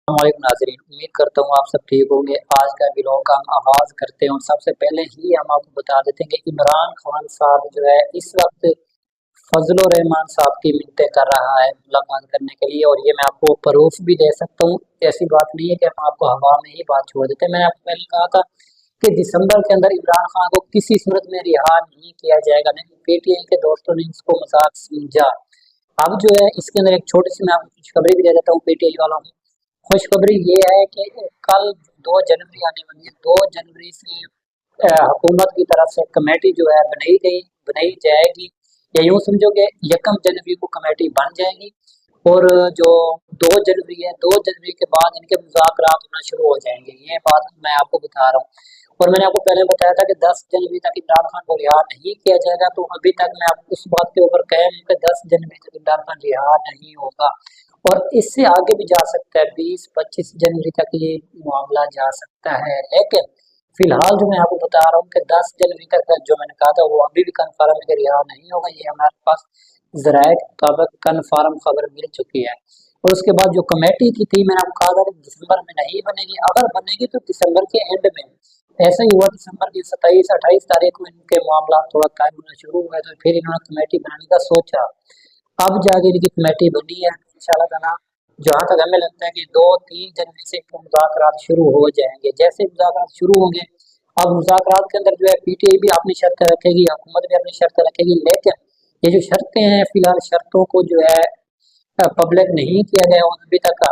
वालेकुम नाज़रीन, उम्मीद करता हूँ आप सब ठीक होंगे। आज का व्लॉग का हम आगाज़ करते हैं और सबसे पहले ही हम आपको बता देते हैं कि इमरान खान साहब जो है इस वक्त फजल रहमान साहब की मिन्नतें कर रहा है मुलाकात करने के लिए, और ये मैं आपको प्रूफ भी दे सकता हूँ। ऐसी बात नहीं है कि हम आपको हवा में ही बात छोड़ देते हैं। मैंने आपको पहले कहा था कि दिसंबर के अंदर इमरान खान को किसी सूरत में रिहा नहीं किया जाएगा, लेकिन पीटीआई के दोस्तों ने इसको मजाक समझा। अब जो है इसके अंदर एक छोटी सी मैं आपको खुशखबरी भी दे देता हूँ पीटीआई वालों को। खुशखबरी ये है कि कल 2 जनवरी आने वाली है। 2 जनवरी से हुकूमत की तरफ से कमेटी जो है बनाई जाएगी, या यूँ समझो कि 1 जनवरी को कमेटी बन जाएगी। और जो 2 जनवरी है, 2 जनवरी के बाद इनके मुज़ाकरात होना शुरू हो जाएंगे। ये बात मैं आपको बता रहा हूँ। और मैंने आपको पहले बताया था कि 10 जनवरी तक इमरान खान को रिहा नहीं किया जाएगा, तो अभी तक मैं आपको उस बात के ऊपर कायम हूँ कि 10 जनवरी तक इमरान खान रिहा नहीं होगा, और इससे आगे भी जा सकता है। 20-25 जनवरी तक ये मामला जा सकता है। लेकिन फिलहाल जो मैं आपको बता रहा हूँ कि 10 जनवरी तक जो मैंने कहा था वो अभी भी कन्फर्म है कि रिहा नहीं होगा। ये हमारे पास ज़राए के मुताबिक कन्फर्म खबर मिल चुकी है। और उसके बाद जो कमेटी की थी, मैंने आपको कहा था कि दिसंबर में नहीं बनेगी, अगर बनेगी तो दिसंबर के एंड में। ऐसा ही हुआ, दिसंबर की 27-28 तारीख को इनके मामला थोड़ा कायम होना शुरू हुए, तो फिर इन्होंने कमेटी बनाने का सोचा। अब जाके इनकी कमेटी बनी है इंशाल्लाह ताला। जहाँ तक हमें लगता है कि 2-3 जनवरी से इनके मुज़ाकरात शुरू हो जाएंगे। जैसे मुज़ाकरात शुरू होंगे, अब मुज़ाकरात के अंदर जो है पीटीआई भी अपनी शर्तें रखेगी, हुकूमत भी अपनी शर्तें रखेगी। लेकिन ये जो शर्तें हैं, फिलहाल शर्तों को जो है पब्लिक नहीं किया गया, और अभी तक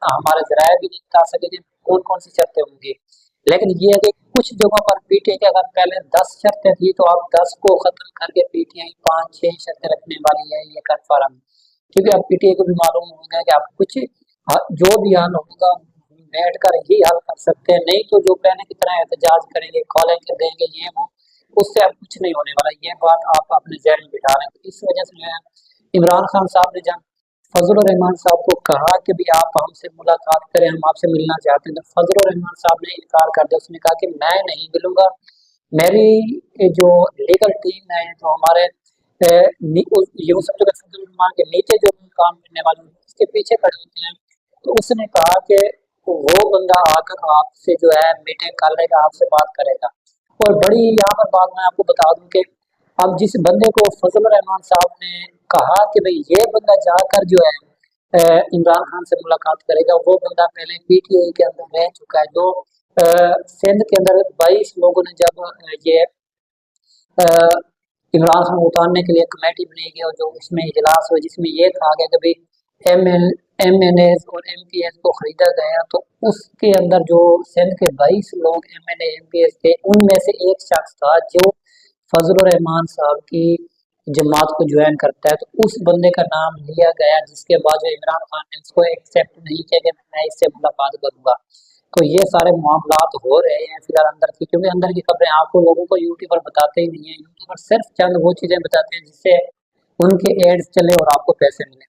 हमारे ज़राए भी नहीं बता सके कि कौन कौन सी शर्तें होंगी। लेकिन ये है कि कुछ जगहों पर पीटीआई के अगर पहले 10 शर्तें थी, तो अब 10 को खत्म करके पीटीआई 5-6 शर्तें रखने वाली है, ये कन्फर्म। क्योंकि अब पीटीआई को भी मालूम होगा कि अब कुछ जो भी हल होगा बैठ कर ही हल कर सकते हैं, नहीं तो जो पहले की तरह एहतजाज करेंगे, कॉलेज कर देंगे, ये वो, उससे अब कुछ नहीं होने वाला। ये बात आप अपने जहन में बिठा रहे हैं। तो इस वजह से जो है इमरान खान साहब ने जब फजल रहमान साहब को कहा कि भी आप हमसे मुलाकात करें, हम आपसे मिलना चाहते हैं, तो फजल रहमान साहब ने इनकार कर दिया। उसने कहा कि मैं नहीं मिलूंगा। मेरी जो लीगल टीम है, जो हमारे यूं समझो कि फजल रहमान के नीचे जो काम करने वाले उसके पीछे खड़े होते हैं, तो उसने कहा कि वो बंदा आकर आपसे जो है मीटिंग कर लेगा, आपसे बात करेगा। और बड़ी यहाँ पर बात मैं आपको बता दूं कि अब जिस बंदे को फजल रहमान साहब ने कहा कि भाई ये बंदा जाकर जो है इमरान खान से मुलाकात करेगा, वो बंदा पहले पीटीआई के अंदर रह चुका है। जो सिंध के अंदर 22 लोगों ने जब ये अ, इमरान खान को उतारने के लिए कमेटी बनाई गई, और जो उसमें इजलास हुआ जिसमें ये कहा गया कि भाई एमएनएस और एमपीएस को खरीदा गया, तो उसके अंदर जो सिंध के 22 लोग एमएनए एमपीएस थे, उनमें से एक शख्स था जो फजल रहमान साहब की जमात को ज्वाइन करता है। तो उस बंदे का नाम लिया गया, जिसके बाद जो इमरान खान ने उसको एक्सेप्ट नहीं किया कि मैं इससे मुलाकात करूंगा। तो ये सारे मामलात हो रहे हैं फिलहाल अंदर की, क्योंकि अंदर की खबरें आपको लोगों को यूट्यूबर बताते ही नहीं है। यूट्यूबर सिर्फ चंद वो चीजें बताते हैं जिससे उनके एड्स चले और आपको पैसे मिले।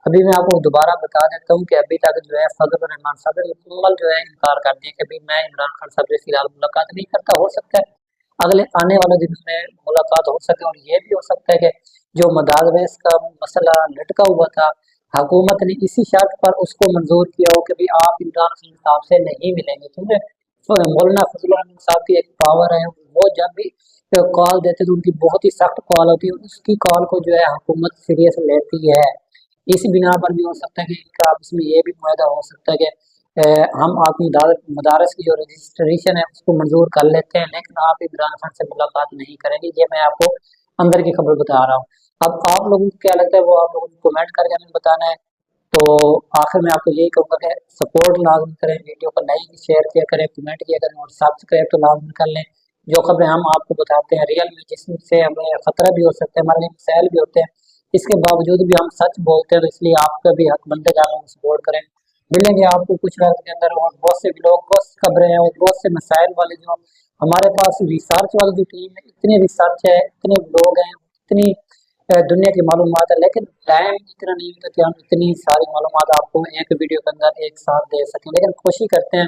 अभी मैं आपको दोबारा बता देता हूँ कि अभी तक जो है फजल रहमान साहब ने मुकम्मल जो है इनकार कर दिया कि भाई मैं इमरान खान साहब से फिलहाल मुलाकात नहीं करता। हो सकता है अगले आने वाले दिनों में मुलाकात हो सके, और ये भी हो सकता है कि जो मदारवेस का मसला लटका हुआ था, हुकूमत ने इसी शर्त पर उसको मंजूर किया हो कि भाई आप इमरान खान साहब से नहीं मिलेंगे। क्योंकि मौलाना फजल रहमान साहब की एक पावर है, वो जब भी कॉल देते तो उनकी बहुत ही सख्त कॉल होती है, उसकी कॉल को जो है हुकूमत सीरियस लेती है। इस बिना पर भी हो सकता है कि इनका आपस में ये भी मुआहदा हो सकता है कि हम आपकी मदारस की जो रजिस्ट्रेशन है उसको मंजूर कर लेते हैं, लेकिन आप इमरान खान से मुलाकात नहीं करेंगे। ये मैं आपको अंदर की खबर बता रहा हूँ। अब आप लोगों को क्या लगता है वो आप लोगों को कमेंट करके हमें बताना है। तो आखिर में आपको यही कहूँगा कि सपोर्ट लाजमी करें, वीडियो को लाइक शेयर किया करें, कमेंट किया करें, और सब्सक्राइब तो लाजमी कर लें। जो खबरें हम आपको बताते हैं रियल में, जिससे हमें खतरा भी हो सकता है, हमारे लिए मिसाइल भी होते हैं, इसके बावजूद भी हम सच बोलते हैं, तो इसलिए आपका भी हक बनता है कि आप हमें सपोर्ट करें। मिलेंगे आपको कुछ वक्त के अंदर, और बहुत से लोग, बहुत सी खबरें हैं, और बहुत से मसाइल वाले जो हमारे पास रिसर्च वाली जो टीम है, इतनी रिसर्च है, इतने लोग हैं, इतनी दुनिया की मालूमात है, लेकिन टाइम इतना नहीं होता कि हम इतनी सारी मालूमात आपको एक वीडियो के अंदर एक साथ दे सकें। लेकिन कोशिश करते हैं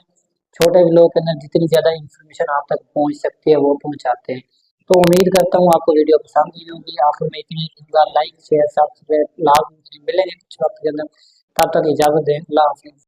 छोटे वीडियो के अंदर जितनी ज़्यादा इंफॉर्मेशन आप तक पहुंच सकती है वो पहुंचाते हैं। तो उम्मीद करता हूँ आपको वीडियो पसंद आई होगी। आखिर में इतनी कहूँगा, लाइक शेयर सब्सक्राइब लाजमी करें। मिलेंगे कुछ वक्त के अंदर, तब तक इजाज़त दें। अल्लाह हाफिज़।